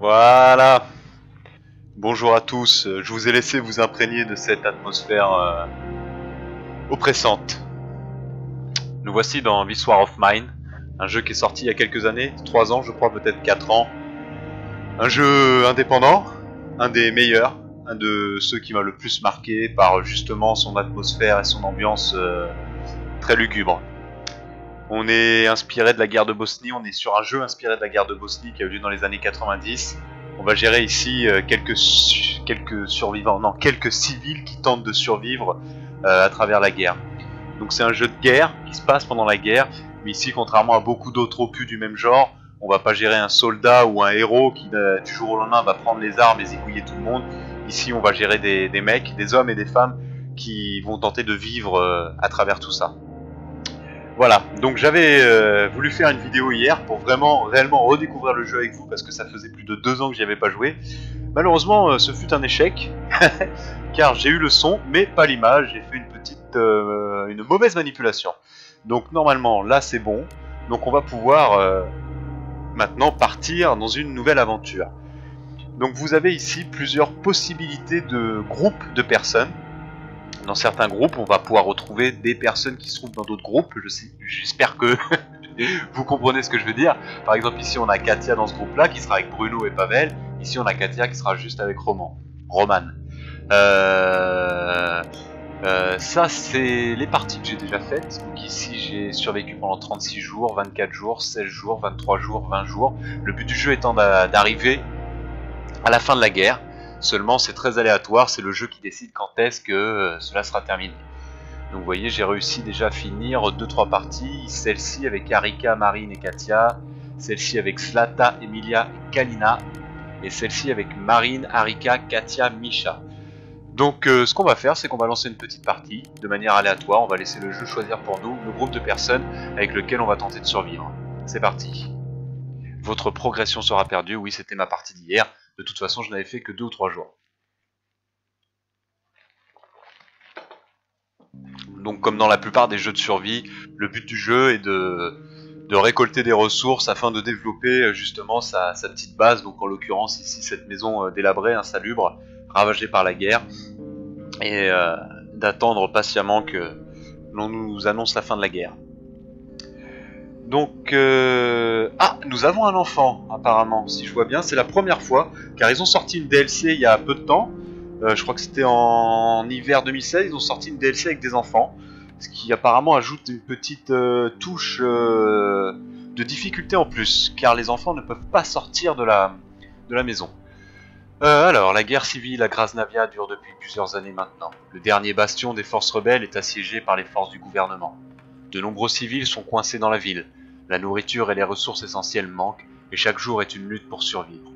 Voilà. Bonjour à tous. Je vous ai laissé vous imprégner de cette atmosphère oppressante. Nous voici dans This War of Mine, un jeu qui est sorti il y a quelques années, 3 ans je crois, peut-être 4 ans. Un jeu indépendant, un des meilleurs, un de ceux qui m'a le plus marqué par justement son atmosphère et son ambiance très lugubre. On est inspiré de la guerre de Bosnie, on est sur un jeu inspiré de la guerre de Bosnie qui a eu lieu dans les années 90. On va gérer ici quelques survivants, non, quelques civils qui tentent de survivre à travers la guerre. Donc c'est un jeu de guerre qui se passe pendant la guerre, mais ici, contrairement à beaucoup d'autres opus du même genre, on va pas gérer un soldat ou un héros qui du jour au lendemain va prendre les armes et zigouiller tout le monde. Ici on va gérer des mecs, des hommes et des femmes qui vont tenter de vivre à travers tout ça. Voilà, donc j'avais voulu faire une vidéo hier pour réellement redécouvrir le jeu avec vous parce que ça faisait plus de 2 ans que j'y avais pas joué. Malheureusement, ce fut un échec car j'ai eu le son mais pas l'image. J'ai fait une mauvaise manipulation. Donc normalement là c'est bon. Donc on va pouvoir maintenant partir dans une nouvelle aventure. Donc vous avez ici plusieurs possibilités de groupes de personnes. Dans certains groupes, on va pouvoir retrouver des personnes qui se trouvent dans d'autres groupes. J'espère que vous comprenez ce que je veux dire. Par exemple, ici, on a Katia dans ce groupe-là, qui sera avec Bruno et Pavel. Ici, on a Katia qui sera juste avec Roman. Ça, c'est les parties que j'ai déjà faites. Donc ici, j'ai survécu pendant 36 jours, 24 jours, 16 jours, 23 jours, 20 jours. Le but du jeu étant d'arriver à la fin de la guerre. Seulement c'est très aléatoire, c'est le jeu qui décide quand est-ce que cela sera terminé. Donc vous voyez, j'ai réussi déjà à finir 2-3 parties, celle-ci avec Arika, Marine et Katia, celle-ci avec Slata, Emilia et Kalina, et celle-ci avec Marine, Arika, Katia, Misha. Donc ce qu'on va faire, c'est qu'on va lancer une petite partie de manière aléatoire, on va laisser le jeu choisir pour nous le groupe de personnes avec lequel on va tenter de survivre. C'est parti. Votre progression sera perdue, oui c'était ma partie d'hier. De toute façon, je n'avais fait que 2 ou 3 jours. Donc, comme dans la plupart des jeux de survie, le but du jeu est de récolter des ressources afin de développer justement sa petite base. Donc, en l'occurrence, ici, cette maison délabrée, insalubre, ravagée par la guerre, et d'attendre patiemment que l'on nous annonce la fin de la guerre. Donc, nous avons un enfant, apparemment, si je vois bien, c'est la première fois, car ils ont sorti une DLC il y a peu de temps, je crois que c'était en hiver 2016, ils ont sorti une DLC avec des enfants, ce qui apparemment ajoute une petite touche de difficulté en plus, car les enfants ne peuvent pas sortir de la maison. Alors, la guerre civile à Krasnavia dure depuis plusieurs années maintenant. Le dernier bastion des forces rebelles est assiégé par les forces du gouvernement. De nombreux civils sont coincés dans la ville. La nourriture et les ressources essentielles manquent, et chaque jour est une lutte pour survivre.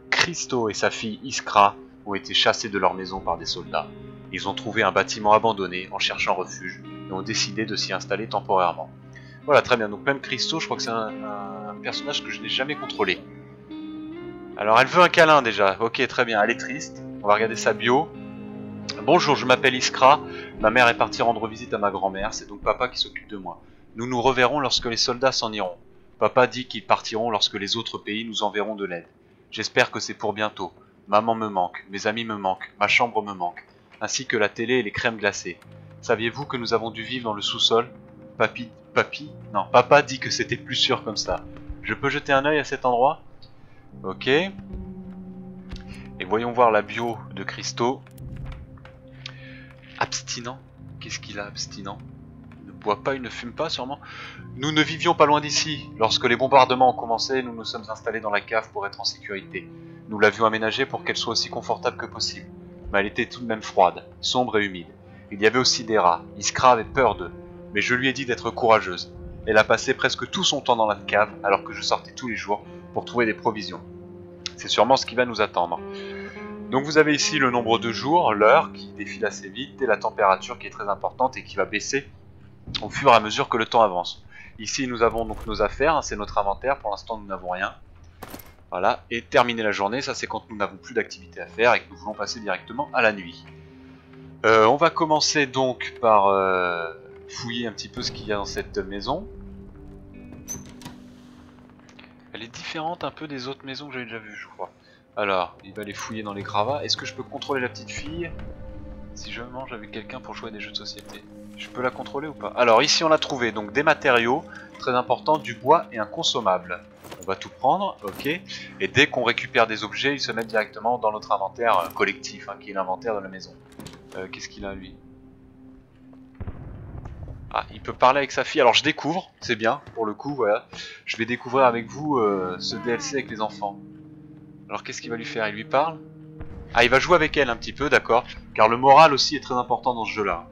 Christo et sa fille Iskra ont été chassés de leur maison par des soldats. Ils ont trouvé un bâtiment abandonné en cherchant refuge, et ont décidé de s'y installer temporairement. Voilà, très bien. Donc même Christo, je crois que c'est un personnage que je n'ai jamais contrôlé. Alors elle veut un câlin déjà. Ok, très bien. Elle est triste. On va regarder sa bio. Bonjour, je m'appelle Iskra, ma mère est partie rendre visite à ma grand-mère, c'est donc papa qui s'occupe de moi. Nous nous reverrons lorsque les soldats s'en iront. Papa dit qu'ils partiront lorsque les autres pays nous enverront de l'aide. J'espère que c'est pour bientôt. Maman me manque, mes amis me manquent, ma chambre me manque, ainsi que la télé et les crèmes glacées. Saviez-vous que nous avons dû vivre dans le sous-sol? Papa dit que c'était plus sûr comme ça. Je peux jeter un œil à cet endroit? Ok. Et voyons voir la bio de Christo. Abstinent? Qu'est-ce qu'il a, abstinent? Il ne boit pas, il ne fume pas, sûrement. Nous ne vivions pas loin d'ici. Lorsque les bombardements ont commencé, nous nous sommes installés dans la cave pour être en sécurité. Nous l'avions aménagée pour qu'elle soit aussi confortable que possible. Mais elle était tout de même froide, sombre et humide. Il y avait aussi des rats. Iskra avait peur d'eux. Mais je lui ai dit d'être courageuse. Elle a passé presque tout son temps dans la cave, alors que je sortais tous les jours pour trouver des provisions. C'est sûrement ce qui va nous attendre. Donc vous avez ici le nombre de jours, l'heure qui défile assez vite et la température qui est très importante et qui va baisser au fur et à mesure que le temps avance. Ici nous avons donc nos affaires, c'est notre inventaire, pour l'instant nous n'avons rien. Voilà, et terminer la journée, ça c'est quand nous n'avons plus d'activité à faire et que nous voulons passer directement à la nuit. On va commencer donc par fouiller un petit peu ce qu'il y a dans cette maison. Elle est différente un peu des autres maisons que j'avais déjà vues, je crois. Alors, il va aller fouiller dans les gravats. Est-ce que je peux contrôler la petite fille si je mange avec quelqu'un pour jouer à des jeux de société? Je peux la contrôler ou pas? Alors, ici on a trouvé donc des matériaux, très importants, du bois et un consommable. On va tout prendre, ok. Et dès qu'on récupère des objets, ils se mettent directement dans notre inventaire collectif, hein, qui est l'inventaire de la maison. Qu'est-ce qu'il a lui? Ah, il peut parler avec sa fille. Alors je découvre, c'est bien, pour le coup, voilà. Je vais découvrir avec vous ce DLC avec les enfants. Alors qu'est-ce qu'il va lui faire? Il lui parle? Ah, il va jouer avec elle un petit peu, d'accord. Car le moral aussi est très important dans ce jeu-là.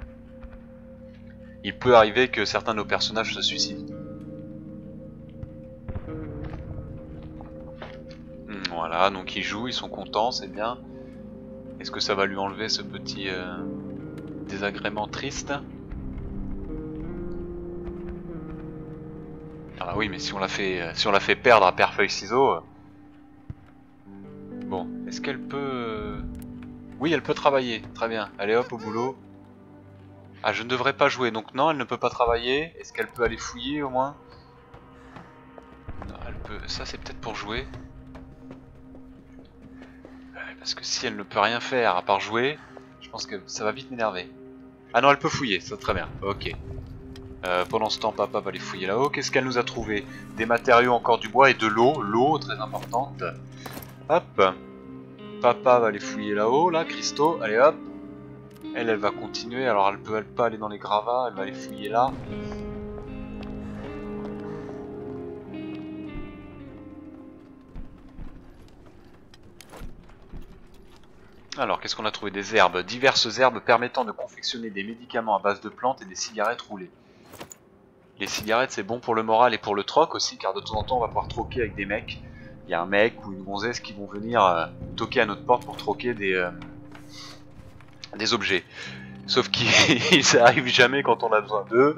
Il peut arriver que certains de nos personnages se suicident. Voilà, donc ils jouent, ils sont contents, c'est bien. Est-ce que ça va lui enlever ce petit désagrément triste? Ah oui, mais si on la fait perdre à pierre feuille ciseaux. Bon, est-ce qu'elle peut... Oui, elle peut travailler, très bien. Allez hop au boulot. Ah, je ne devrais pas jouer, donc non, elle ne peut pas travailler. Est-ce qu'elle peut aller fouiller au moins? Non, elle peut... Ça c'est peut-être pour jouer. Parce que si elle ne peut rien faire à part jouer, je pense que ça va vite m'énerver. Ah non, elle peut fouiller, ça très bien, ok. Pendant ce temps, papa va aller fouiller là-haut. Qu'est-ce qu'elle nous a trouvé? Des matériaux, encore du bois et de l'eau. L'eau, très importante. Hop. Papa va aller fouiller là-haut, là, Christo. Allez hop. Elle va continuer. Alors elle peut pas aller dans les gravats. Elle va aller fouiller là. Alors, qu'est-ce qu'on a trouvé? Des herbes. Diverses herbes permettant de confectionner des médicaments à base de plantes et des cigarettes roulées. Les cigarettes, c'est bon pour le moral et pour le troc aussi, car de temps en temps, on va pouvoir troquer avec des mecs. Il y a un mec ou une gonzesse qui vont venir toquer à notre porte pour troquer des objets. Sauf qu'ils n'arrivent jamais quand on a besoin d'eux.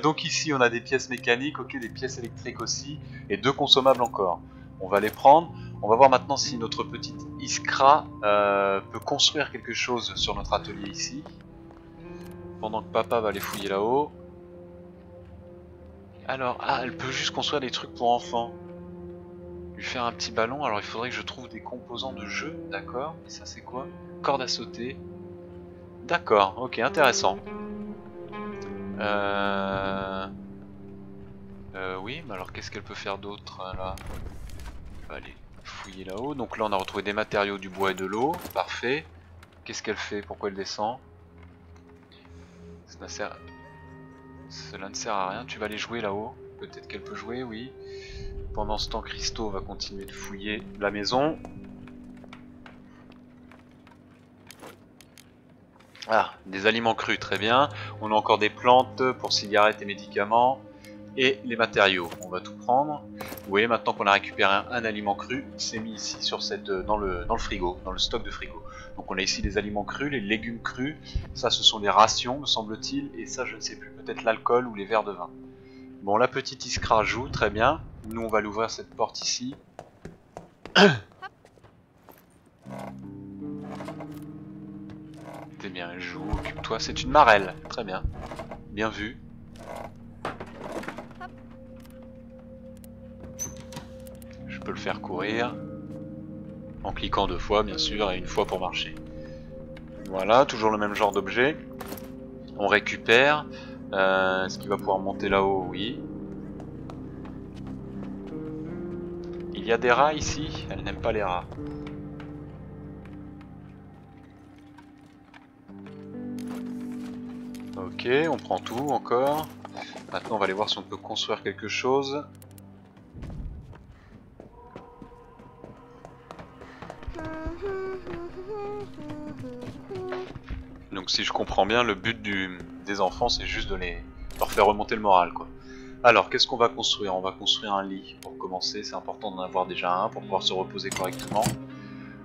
Donc ici, on a des pièces mécaniques, ok, des pièces électriques aussi, et 2 consommables encore. On va les prendre. On va voir maintenant si notre petite Iskra peut construire quelque chose sur notre atelier ici. Pendant que papa va aller fouiller là-haut. Alors, ah, elle peut juste construire des trucs pour enfants. Lui faire un petit ballon, alors il faudrait que je trouve des composants de jeu, d'accord. Et ça c'est quoi? Corde à sauter. D'accord, ok, intéressant. Oui, mais alors qu'est-ce qu'elle peut faire d'autre là? On va aller fouiller là-haut. Donc là on a retrouvé des matériaux, du bois et de l'eau, parfait. Qu'est-ce qu'elle fait? Pourquoi elle descend? Cela ne sert à rien, tu vas aller jouer là-haut. Peut-être qu'elle peut jouer, oui. Pendant ce temps, Christo va continuer de fouiller la maison. Ah, des aliments crus, très bien. On a encore des plantes pour cigarettes et médicaments. Et les matériaux, on va tout prendre. Vous voyez, maintenant qu'on a récupéré un aliment cru, c'est mis ici sur dans le frigo, dans le stock de frigo. Donc on a ici les aliments crus, les légumes crus. Ça, ce sont les rations, me semble-t-il. Et ça, je ne sais plus, peut-être l'alcool ou les verres de vin. Bon, la petite Iskra joue, très bien. Nous, on va l'ouvrir cette porte ici. T'es bien, joue, occupe-toi. C'est une marelle, très bien. Bien vu. Je peux le faire courir. En cliquant 2 fois, bien sûr, et 1 fois pour marcher. Voilà, toujours le même genre d'objet. On récupère. Est-ce qu'il va pouvoir monter là-haut? Oui. Il y a des rats ici. Elle n'aime pas les rats. Ok, on prend tout encore. Maintenant, on va aller voir si on peut construire quelque chose. Donc si je comprends bien, le but des enfants, c'est juste de leur faire remonter le moral, quoi. Alors, qu'est-ce qu'on va construire? On va construire un lit. Pour commencer, c'est important d'en avoir déjà un pour pouvoir se reposer correctement.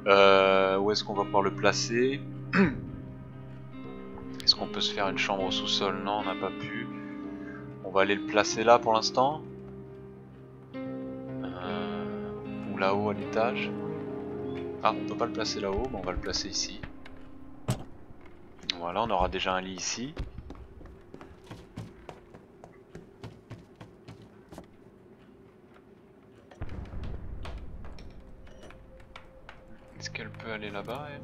Où est-ce qu'on va pouvoir le placer? Est-ce qu'on peut se faire une chambre au sous-sol? Non, on n'a pas pu. On va aller le placer là pour l'instant. Ou là-haut à l'étage. Ah, on peut pas le placer là-haut, mais on va le placer ici. Voilà, on aura déjà un lit ici. Est-ce qu'elle peut aller là-bas, elle?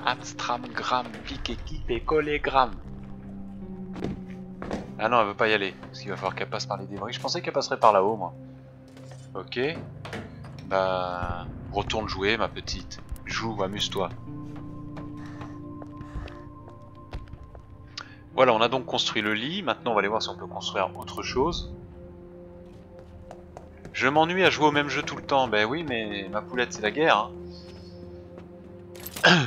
Amstram, gramme, pique, équipé, collé, gramme. Ah non, elle veut pas y aller. Parce qu'il va falloir qu'elle passe par les débris. Je pensais qu'elle passerait par là-haut, moi. Ok. Bah... Retourne jouer, ma petite. Joue, amuse-toi. Voilà, on a donc construit le lit. Maintenant, on va aller voir si on peut construire autre chose. Je m'ennuie à jouer au même jeu tout le temps. Ben oui, mais ma poulette, c'est la guerre. Hein.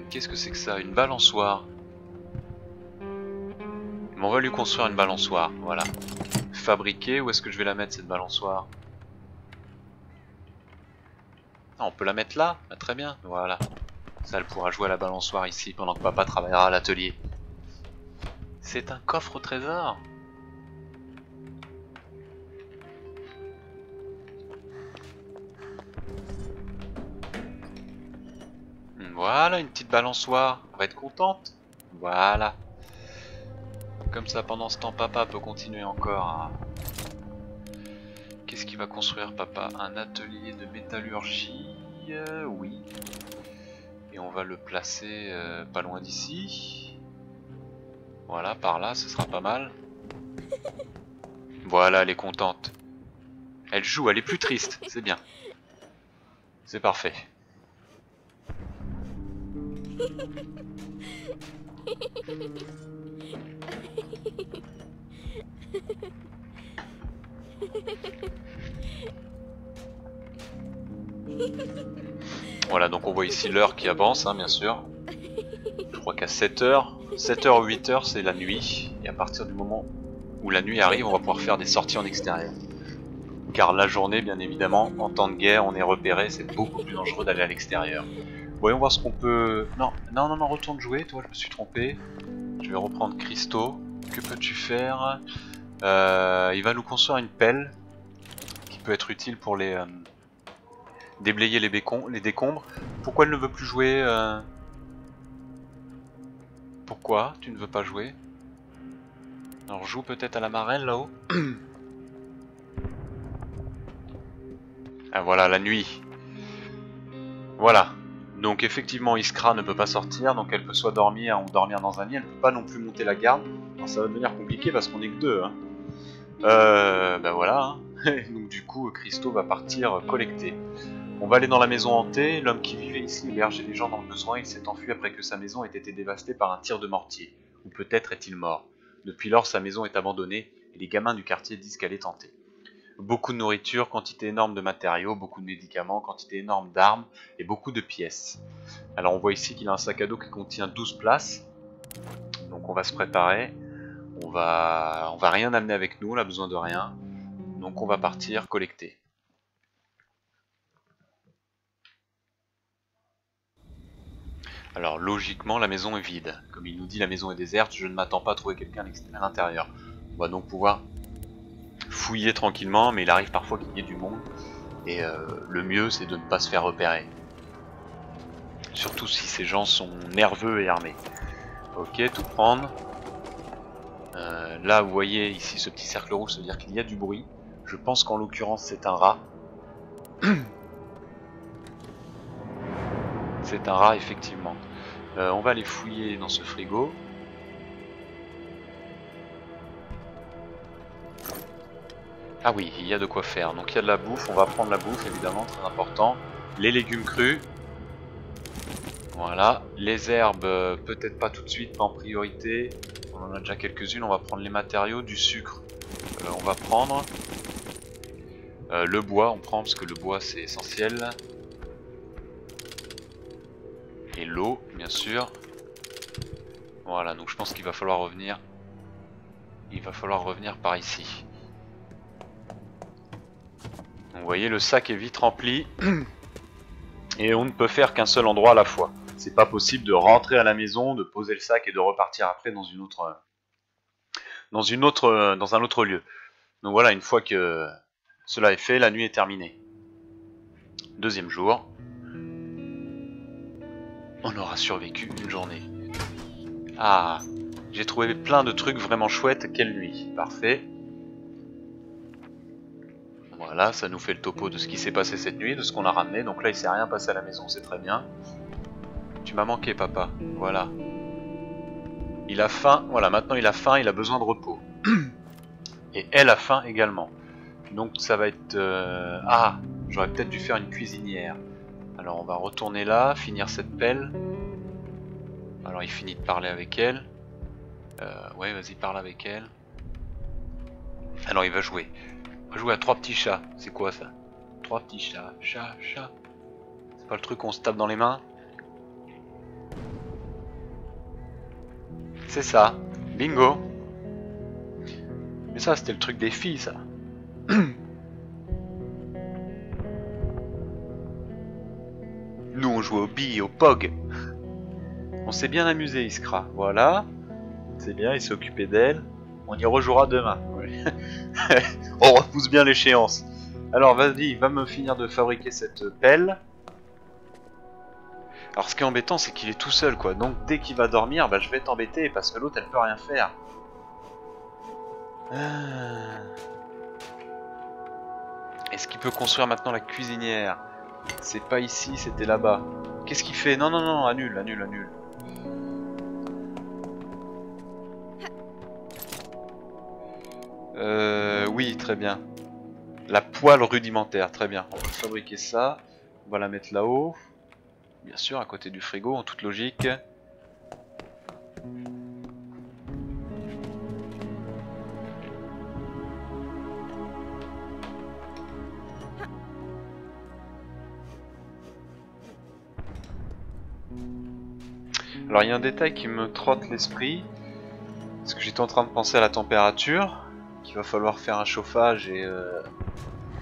Qu'est-ce que c'est que ça? Une balançoire. Mais on va lui construire une balançoire. Voilà. Fabriquer. Où est-ce que je vais la mettre, cette balançoire? Ah, on peut la mettre là? Ah, très bien. Voilà. Ça, elle pourra jouer à la balançoire ici pendant que papa travaillera à l'atelier. C'est un coffre au trésor. Voilà, une petite balançoire. On va être contente. Voilà. Comme ça, pendant ce temps, papa peut continuer encore à... Qu'est-ce qu'il va construire, papa? Un atelier de métallurgie. Oui. Et on va le placer pas loin d'ici. Voilà, par là, ce sera pas mal. Voilà, elle est contente. Elle joue, elle est plus triste, c'est bien. C'est parfait. Voilà, donc on voit ici l'heure qui avance, hein, bien sûr. Je crois qu'à 7h, 7h ou 8h, c'est la nuit. Et à partir du moment où la nuit arrive, on va pouvoir faire des sorties en extérieur. Car la journée, bien évidemment, en temps de guerre, on est repéré, c'est beaucoup plus dangereux d'aller à l'extérieur. Voyons voir ce qu'on peut... Non, non, non, non, retourne jouer, toi, je me suis trompé. Je vais reprendre Christo. Que peux-tu faire? Il va nous construire une pelle qui peut être utile pour les déblayer les décombres. Pourquoi elle ne veut plus jouer Pourquoi tu ne veux pas jouer? Alors joue peut-être à la marelle là-haut. Ah voilà, la nuit. Voilà. Donc effectivement Iskra ne peut pas sortir, donc elle peut soit dormir ou dormir dans un lit, elle ne peut pas non plus monter la garde. Alors ça va devenir compliqué parce qu'on est que deux. Hein. Ben voilà. Hein. Donc du coup Christo va partir collecter. On va aller dans la maison hantée, l'homme qui vivait ici hébergeait les gens dans le besoin, il s'est enfui après que sa maison ait été dévastée par un tir de mortier. Ou peut-être est-il mort. Depuis lors sa maison est abandonnée et les gamins du quartier disent qu'elle est hantée. Beaucoup de nourriture, quantité énorme de matériaux, beaucoup de médicaments, quantité énorme d'armes et beaucoup de pièces. Alors on voit ici qu'il a un sac à dos qui contient 12 places. Donc on va se préparer. On va rien amener avec nous, on a besoin de rien. Donc on va partir collecter. Alors logiquement la maison est vide. Comme il nous dit la maison est déserte, je ne m'attends pas à trouver quelqu'un à l'intérieur. On va donc pouvoir fouiller tranquillement, mais il arrive parfois qu'il y ait du monde. Et le mieux c'est de ne pas se faire repérer. Surtout si ces gens sont nerveux et armés. Ok, tout prendre. Là vous voyez ici ce petit cercle rouge, ça veut dire qu'il y a du bruit. Je pense qu'en l'occurrence c'est un rat. C'est un rat effectivement. On va aller fouiller dans ce frigo. Ah oui, il y a de quoi faire. Donc il y a de la bouffe, on va prendre la bouffe évidemment, très important. Les légumes crus. Voilà. Les herbes, peut-être pas tout de suite, pas en priorité. On en a déjà quelques-unes, on va prendre les matériaux, du sucre. On va prendre. Le bois, on prend parce que le bois c'est essentiel. Et l'eau, bien sûr. Voilà, donc je pense qu'il va falloir revenir. Il va falloir revenir par ici. Donc, vous voyez, le sac est vite rempli. Et on ne peut faire qu'un seul endroit à la fois. C'est pas possible de rentrer à la maison, de poser le sac et de repartir après dans un autre lieu. Donc voilà, une fois que cela est fait, la nuit est terminée. Deuxième jour. On aura survécu une journée. Ah, j'ai trouvé plein de trucs vraiment chouettes. Quelle nuit. Parfait. Voilà, ça nous fait le topo de ce qui s'est passé cette nuit, de ce qu'on a ramené. Donc là, il s'est rien passé à la maison, c'est très bien. Tu m'as manqué, papa. Voilà. Il a faim. Voilà, maintenant il a faim, il a besoin de repos. Et elle a faim également. Donc ça va être... Ah, j'aurais peut-être dû faire une cuisinière. Alors on va retourner là, finir cette pelle. Alors il finit de parler avec elle. Ouais, vas-y, parle avec elle. Alors il va jouer. On va jouer à 3 petits chats. C'est quoi ça? 3 petits chats. Chat, chat. C'est pas le truc qu'on se tape dans les mains? C'est ça. Bingo. Mais ça, c'était le truc des filles, ça. Nous, on joue aux billes, au POG. On s'est bien amusé, Iskra. Voilà. C'est bien, il s'est occupé d'elle. On y rejouera demain. Oui. On repousse bien l'échéance. Alors, vas-y, va me finir de fabriquer cette pelle. Alors, ce qui est embêtant, c'est qu'il est tout seul, quoi. Donc, dès qu'il va dormir, bah, je vais t'embêter parce que l'autre, elle peut rien faire. Est-ce qu'il peut construire maintenant la cuisinière? C'est pas ici, c'était là-bas. Qu'est-ce qu'il fait? Non, non, non, annule, annule, annule. Oui, très bien. La poêle rudimentaire, très bien. On va fabriquer ça. On va la mettre là-haut. Bien sûr, à côté du frigo, en toute logique. Alors il y a un détail qui me trotte l'esprit, parce que j'étais en train de penser à la température, qu'il va falloir faire un chauffage et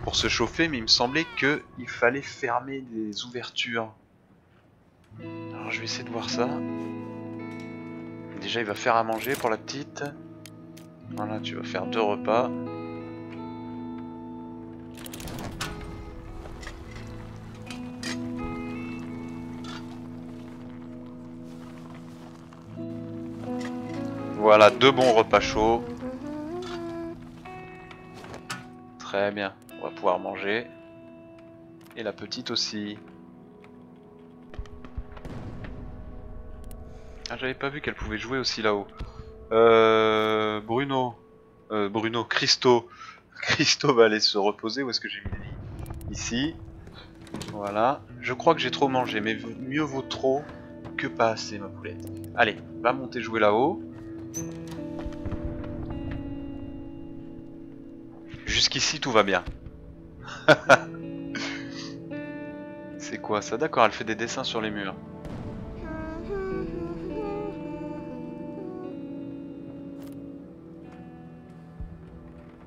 pour se chauffer, mais il me semblait qu'il fallait fermer des ouvertures. Alors je vais essayer de voir ça. Déjà il va faire à manger pour la petite. Voilà, tu vas faire 2 repas. Voilà, 2 bons repas chauds. Très bien, on va pouvoir manger. Et la petite aussi. Ah, j'avais pas vu qu'elle pouvait jouer aussi là-haut. Bruno. Bruno, Christo. Christo va aller se reposer. Où est-ce que j'ai mis les lits? Ici. Voilà. Je crois que j'ai trop mangé, mais mieux vaut trop que pas assez, ma poulette. Allez, va monter jouer là-haut. Jusqu'ici, tout va bien. C'est quoi ça? D'accord, elle fait des dessins sur les murs.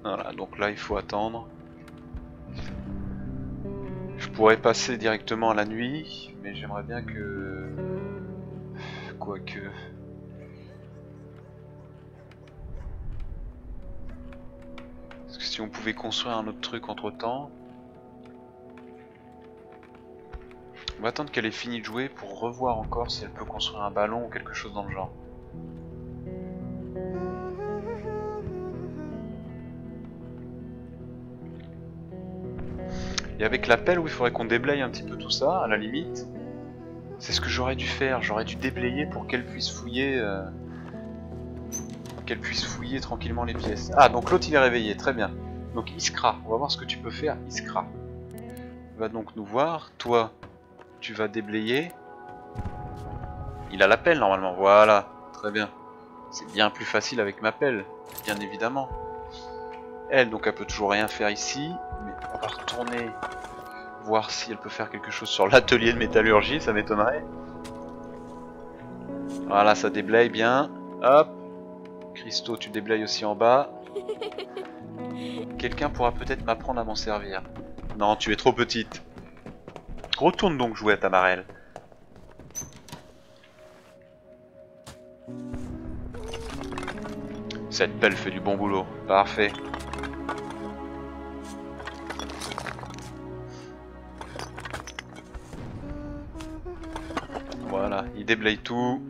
Voilà, donc là, il faut attendre. Je pourrais passer directement à la nuit, mais j'aimerais bien que... Quoique... Parce que si on pouvait construire un autre truc entre temps... On va attendre qu'elle ait fini de jouer pour revoir encore si elle peut construire un ballon ou quelque chose dans le genre. Et avec la pelle, oui, il faudrait qu'on déblaye un petit peu tout ça, à la limite. C'est ce que j'aurais dû faire, j'aurais dû déblayer pour qu'elle puisse fouiller... tranquillement les pièces. Ah, donc l'autre il est réveillé, très bien. Donc Iskra, on va voir ce que tu peux faire, Iskra. Va donc nous voir, toi, tu vas déblayer. Il a la pelle normalement, voilà, très bien. C'est bien plus facile avec ma pelle, bien évidemment. Elle, donc elle peut toujours rien faire ici, mais on va retourner voir si elle peut faire quelque chose sur l'atelier de métallurgie, ça m'étonnerait. Voilà, ça déblaye bien. Hop. Christo, tu déblayes aussi en bas. Quelqu'un pourra peut-être m'apprendre à m'en servir. Non, tu es trop petite. Retourne donc jouer à ta marelle. Cette pelle fait du bon boulot. Parfait. Voilà, il déblaye tout.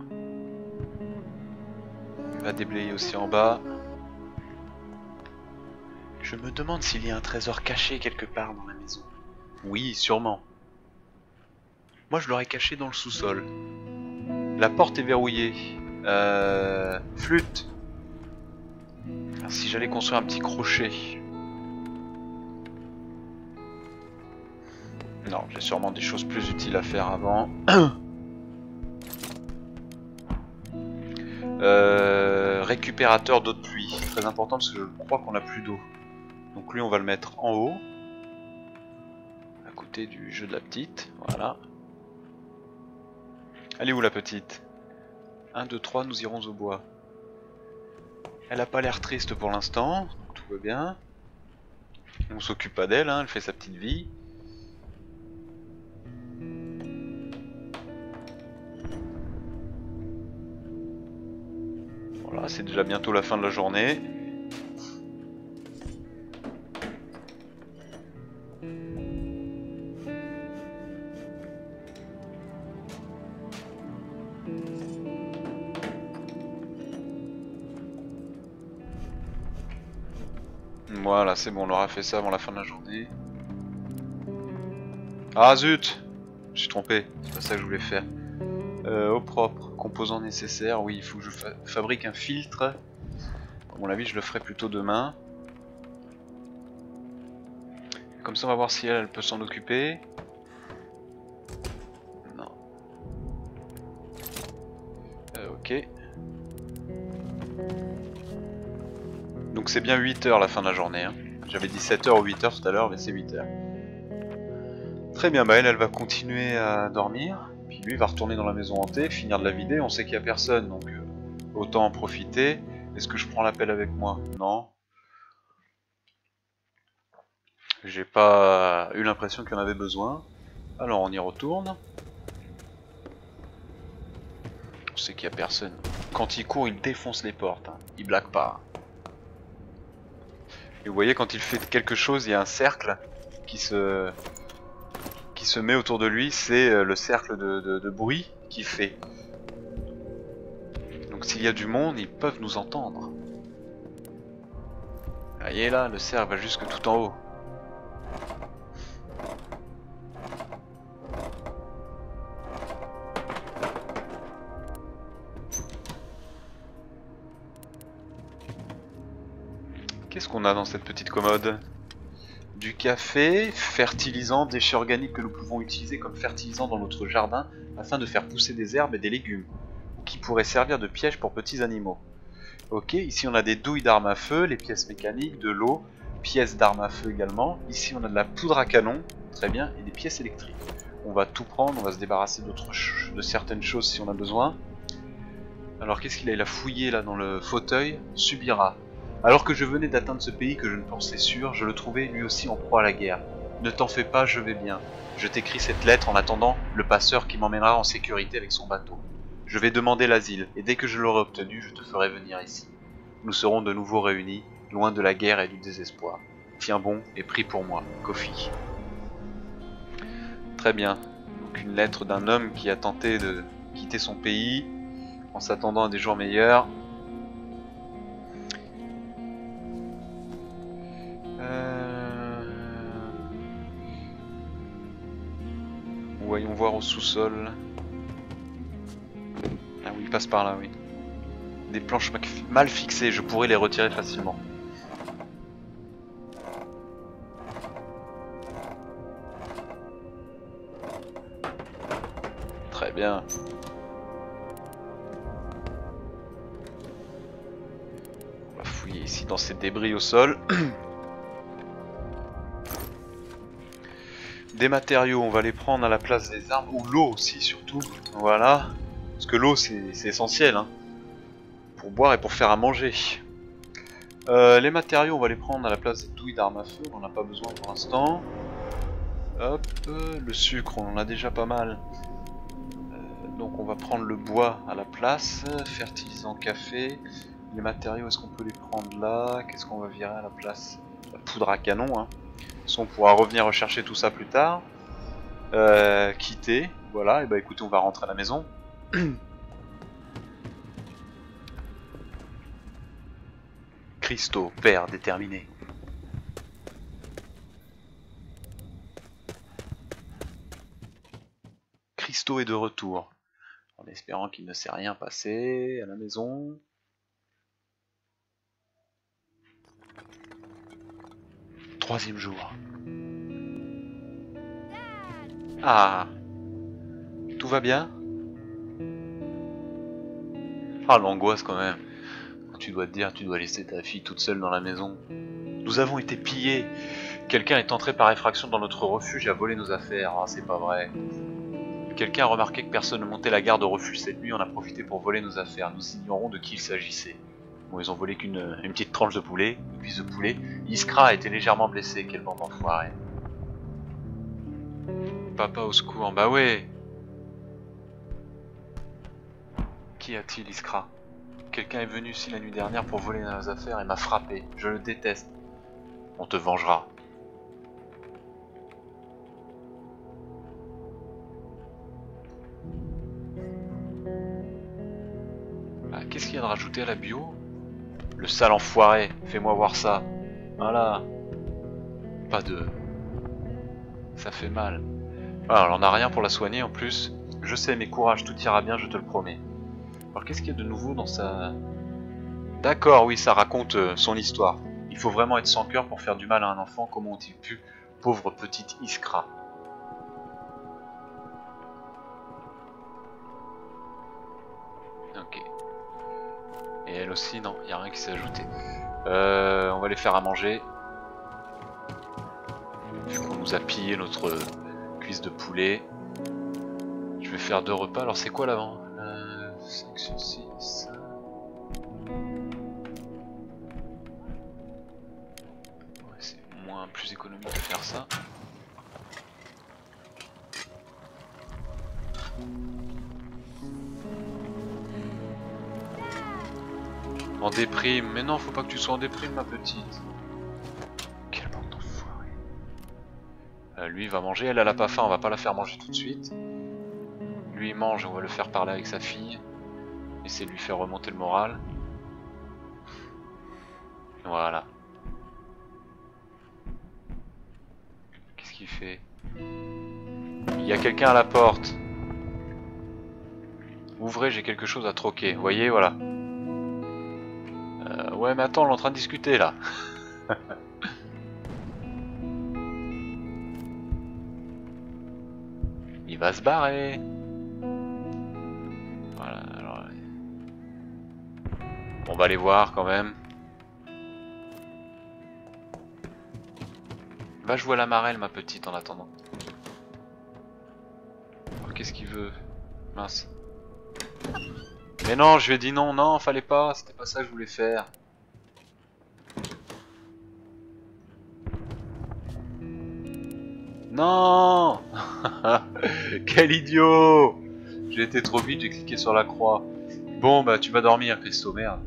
Il va déblayer aussi en bas. Je me demande s'il y a un trésor caché quelque part dans la maison. Oui, sûrement. Moi, je l'aurais caché dans le sous-sol. La porte est verrouillée. Flûte. Si j'allais construire un petit crochet. Non, j'ai sûrement des choses plus utiles à faire avant. Récupérateur d'eau de pluie. Très important parce que je crois qu'on n'a plus d'eau. Donc lui, on va le mettre en haut. À côté du jeu de la petite. Voilà. Elle est où la petite? 1, 2, 3, nous irons au bois. Elle a pas l'air triste pour l'instant. Tout va bien. On s'occupe pas d'elle, hein, elle fait sa petite vie. Voilà, c'est déjà bientôt la fin de la journée. Voilà, c'est bon, on aura fait ça avant la fin de la journée. Ah zut! Je suis trompé, c'est pas ça que je voulais faire. Eau propre, composants nécessaires, oui, il faut que je fabrique un filtre. À mon avis, je le ferai plutôt demain. Comme ça, on va voir si elle peut s'en occuper. Non. Ok. Donc c'est bien 8 heures la fin de la journée. Hein. J'avais dit 7 heures ou 8 heures tout à l'heure, mais c'est 8 heures. Très bien, bah elle va continuer à dormir. Puis lui va retourner dans la maison hantée, finir de la vider. On sait qu'il n'y a personne, donc autant en profiter. Est-ce que je prends l'appel avec moi? Non. J'ai pas eu l'impression qu'il y en avait besoin. Alors on y retourne. On sait qu'il n'y a personne. Quand il court, il défonce les portes. Hein. Il blague pas. Et vous voyez, quand il fait quelque chose, il y a un cercle qui se met autour de lui. C'est le cercle de bruit qu'il fait. Donc s'il y a du monde, ils peuvent nous entendre. Vous voyez là, le cercle va jusque tout en haut. Qu'est-ce qu'on a dans cette petite commode? Du café, fertilisant, déchets organiques que nous pouvons utiliser comme fertilisant dans notre jardin afin de faire pousser des herbes et des légumes, qui pourraient servir de piège pour petits animaux. Ok, ici on a des douilles d'armes à feu, les pièces mécaniques, de l'eau, pièces d'armes à feu également. Ici on a de la poudre à canon, très bien, et des pièces électriques. On va tout prendre, on va se débarrasser de certaines choses si on a besoin. Alors qu'est-ce qu'il a? Il a fouillé là dans le fauteuil. Subira. Alors que je venais d'atteindre ce pays que je ne pensais sûr, je le trouvais lui aussi en proie à la guerre. Ne t'en fais pas, je vais bien. Je t'écris cette lettre en attendant le passeur qui m'emmènera en sécurité avec son bateau. Je vais demander l'asile, et dès que je l'aurai obtenu, je te ferai venir ici. Nous serons de nouveau réunis, loin de la guerre et du désespoir. Tiens bon et prie pour moi, Kofi. Très bien. Donc une lettre d'un homme qui a tenté de quitter son pays en s'attendant à des jours meilleurs. Voyons voir au sous-sol. Ah oui, il passe par là, oui. Des planches mal fixées, je pourrais les retirer facilement. Très bien. On va fouiller ici dans ces débris au sol. Des matériaux, on va les prendre à la place des armes, ou l'eau aussi surtout, voilà, parce que l'eau c'est essentiel, hein, pour boire et pour faire à manger. Les matériaux, on va les prendre à la place des douilles d'armes à feu, on n'en a pas besoin pour l'instant. Hop, le sucre, on en a déjà pas mal, donc on va prendre le bois à la place, fertilisant café. Les matériaux, est-ce qu'on peut les prendre là? Qu'est-ce qu'on va virer à la place? La poudre à canon, hein. On pourra revenir rechercher tout ça plus tard. Quitter, voilà, et bah écoutez, on va rentrer à la maison. Christo, père déterminé. cuistot est de retour. En espérant qu'il ne s'est rien passé à la maison. Troisième jour. Ah, tout va bien? Ah, l'angoisse quand même. Tu dois te dire, tu dois laisser ta fille toute seule dans la maison. Nous avons été pillés. Quelqu'un est entré par effraction dans notre refuge et a volé nos affaires. Ah, c'est pas vrai. Quelqu'un a remarqué que personne ne montait la garde au refuge cette nuit. On a profité pour voler nos affaires. Nous ignorons de qui il s'agissait. Bon, ils ont volé qu'une petite tranche de poulet, une cuisse de poulet. Iskra a été légèrement blessé. Quel bande d'enfoirés. Papa au secours. Bah ouais. Qu'y a-t-il, Iskra? Quelqu'un est venu ici la nuit dernière pour voler nos affaires et m'a frappé. Je le déteste. On te vengera. Ah, qu'est-ce qu'il y a de rajouter à la bio? Le sale enfoiré, fais-moi voir ça. Voilà. Pas de... Ça fait mal. Ah, alors on n'a rien pour la soigner en plus. Je sais, mais courage, tout ira bien, je te le promets. Alors qu'est-ce qu'il y a de nouveau dans sa... D'accord, oui, ça raconte son histoire. Il faut vraiment être sans cœur pour faire du mal à un enfant, comment ont-ils pu? Pauvre petite Iskra. Ok. Et elle aussi, non, il n'y a rien qui s'est ajouté. On va les faire à manger. Vu qu'on nous a pillé notre cuisse de poulet. Je vais faire 2 repas. Alors c'est quoi l'avant 5 sur 6. Ouais, c'est plus économique de faire ça. En déprime. Mais non, faut pas que tu sois en déprime, ma petite. Quel bande d'enfoiré. Lui il va manger, elle a pas faim, on va pas la faire manger tout de suite. Lui il mange, on va le faire parler avec sa fille. Essayer de lui faire remonter le moral. Voilà. Qu'est-ce qu'il fait? Il y a quelqu'un à la porte. Ouvrez, j'ai quelque chose à troquer. Vous voyez, voilà. Ouais, mais attends, on est en train de discuter là. Il va se barrer. Voilà, alors... On va aller voir quand même. Va jouer à la marelle, ma petite, en attendant. Oh, qu'est-ce qu'il veut? Mince. Mais non, je lui ai dit non, non, fallait pas, c'était pas ça que je voulais faire. Non. Quel idiot. J'ai été trop vite, j'ai cliqué sur la croix. Bon, bah tu vas dormir, Christo, merde.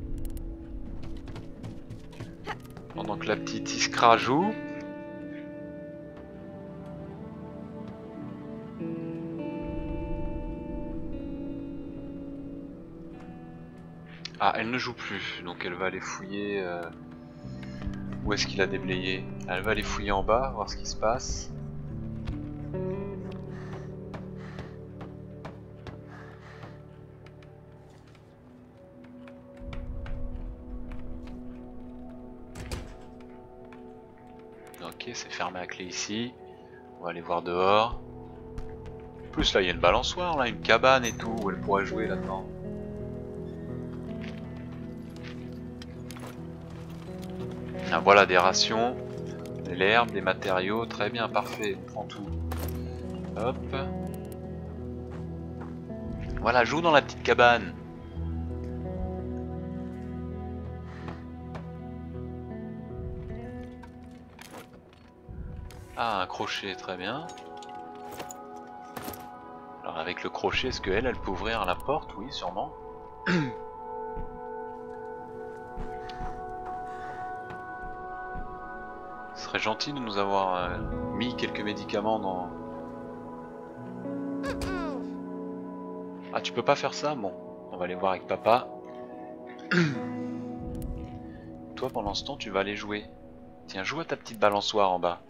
Pendant que la petite Iskra joue. Ah, elle ne joue plus, donc elle va aller fouiller... Où est-ce qu'il a déblayé? Elle va aller fouiller en bas, voir ce qui se passe. Ok, c'est fermé à clé ici. On va aller voir dehors. En plus là, il y a une balançoire, là, une cabane et tout, où elle pourrait jouer là-dedans. Ah, voilà des rations, de l'herbe, des matériaux, très bien, parfait, on prend tout. Hop. Voilà, joue dans la petite cabane. Ah, un crochet, très bien. Alors avec le crochet, est-ce qu'elle, elle peut ouvrir la porte? Oui, sûrement. Ce serait gentil de nous avoir mis quelques médicaments dans... Ah, tu peux pas faire ça? Bon, on va aller voir avec papa. Toi, pendant ce temps, tu vas aller jouer. Tiens, joue à ta petite balançoire en bas.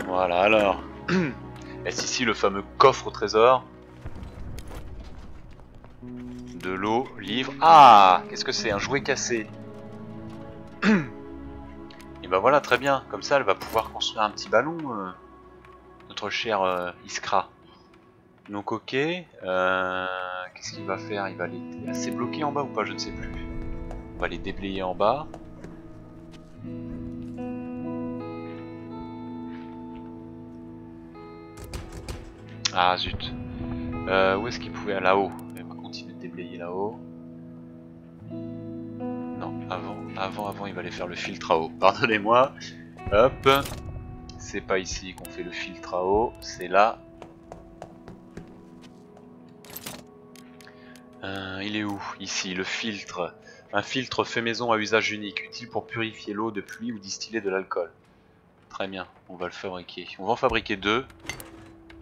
Voilà, alors. Est-ce ici le fameux coffre au trésor? De l'eau, livre. Ah! Qu'est-ce que c'est? Un jouet cassé. Et ben voilà, très bien. Comme ça, elle va pouvoir construire un petit ballon, notre chère Iskra. Donc ok. Qu'est-ce qu'il va faire? Il va les... Elle s'est bloquée en bas ou pas? Je ne sais plus. On va les déblayer en bas. Ah zut. Où est-ce qu'il pouvait aller? Là-haut. Elle va continuer de déblayer là-haut. Non, avant, il va aller faire le filtre à eau. Pardonnez-moi. Hop. C'est pas ici qu'on fait le filtre à eau, c'est là. Il est où? Ici, le filtre. Un filtre fait maison à usage unique, utile pour purifier l'eau de pluie ou distiller de l'alcool. Très bien, on va le fabriquer. On va en fabriquer 2.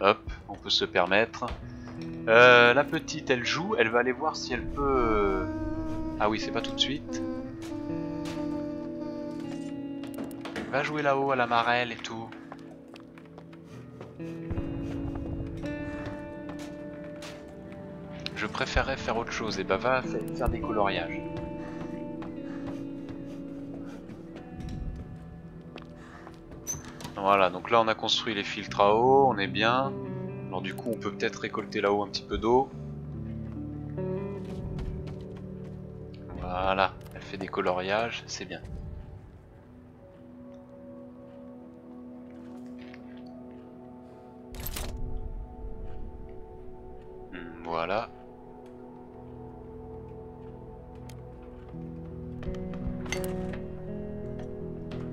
Hop, on peut se permettre. La petite, elle joue, elle va aller voir si elle peut... Ah oui, c'est pas tout de suite. Va jouer là-haut à la marelle et tout. Je préférerais faire autre chose. Et bah va faire des coloriages. Voilà, donc là on a construit les filtres à eau, on est bien. Alors du coup on peut peut-être récolter là-haut un petit peu d'eau. Voilà, elle fait des coloriages, c'est bien. Voilà.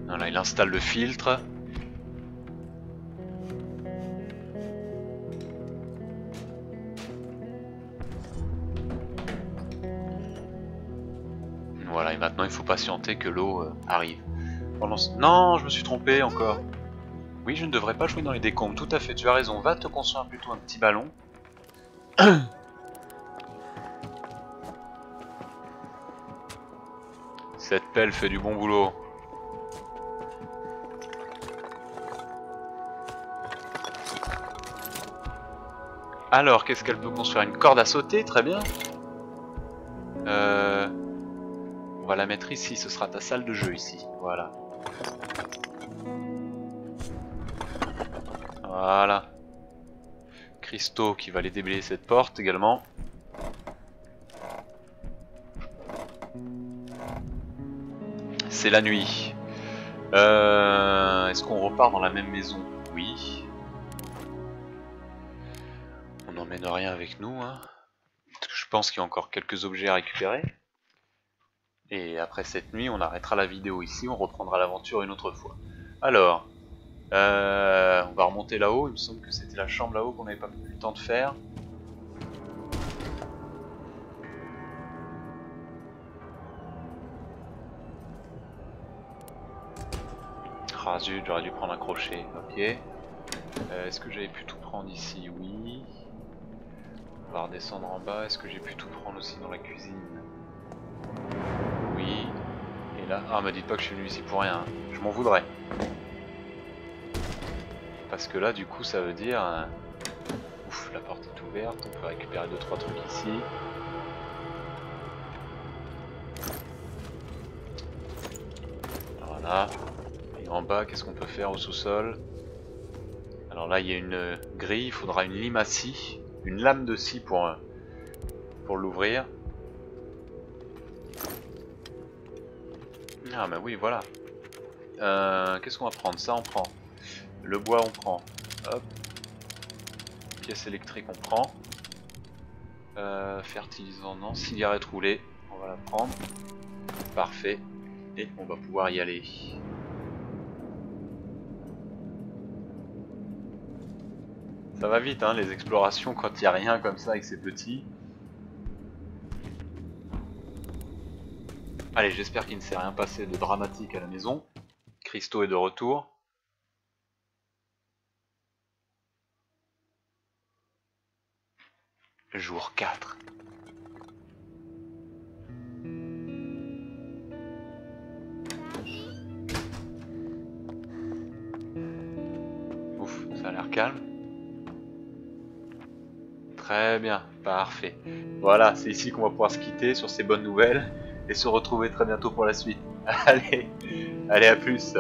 Voilà, il installe le filtre. Voilà, et maintenant il faut patienter que l'eau arrive. Non, je me suis trompé encore. Oui, je ne devrais pas jouer dans les décombres, tout à fait, tu as raison. Va te construire plutôt un petit ballon. Cette pelle fait du bon boulot. Alors, qu'est-ce qu'elle peut construire? Une corde à sauter, très bien. On va la mettre ici, ce sera ta salle de jeu ici. Voilà. Voilà. Christo qui va aller déblayer cette porte également. C'est la nuit. Est-ce qu'on repart dans la même maison? Oui. On n'emmène rien avec nous, hein. Je pense qu'il y a encore quelques objets à récupérer. Et après cette nuit, on arrêtera la vidéo ici, on reprendra l'aventure une autre fois. Alors, on va remonter là-haut, il me semble que c'était la chambre là-haut qu'on n'avait pas eu le temps de faire. Ah zut, j'aurais dû prendre un crochet, ok. Est-ce que j'avais pu tout prendre ici? Oui. On va redescendre en bas, est-ce que j'ai pu tout prendre aussi dans la cuisine? Oui. Et là, ah me dites pas que je suis venu ici pour rien, hein. Je m'en voudrais. Parce que là du coup ça veut dire... Ouf, la porte est ouverte, on peut récupérer 2-3 trucs ici. Voilà. Et en bas, qu'est-ce qu'on peut faire au sous-sol? Alors là il y a une grille, il faudra une lime à scie, une lame de scie pour l'ouvrir. Ah bah oui, voilà. Qu'est-ce qu'on va prendre? Ça on prend. Le bois on prend. Hop. Pièce électrique on prend. Fertilisant non. Cigarette roulée, on va la prendre. Parfait. Et on va pouvoir y aller. Ça va vite hein, les explorations quand il n'y a rien comme ça et que c'est petit. Allez, j'espère qu'il ne s'est rien passé de dramatique à la maison. Christo est de retour. Jour 4. cœur calme. Très bien, parfait. Voilà, c'est ici qu'on va pouvoir se quitter sur ces bonnes nouvelles et se retrouver très bientôt pour la suite. Allez, allez à plus.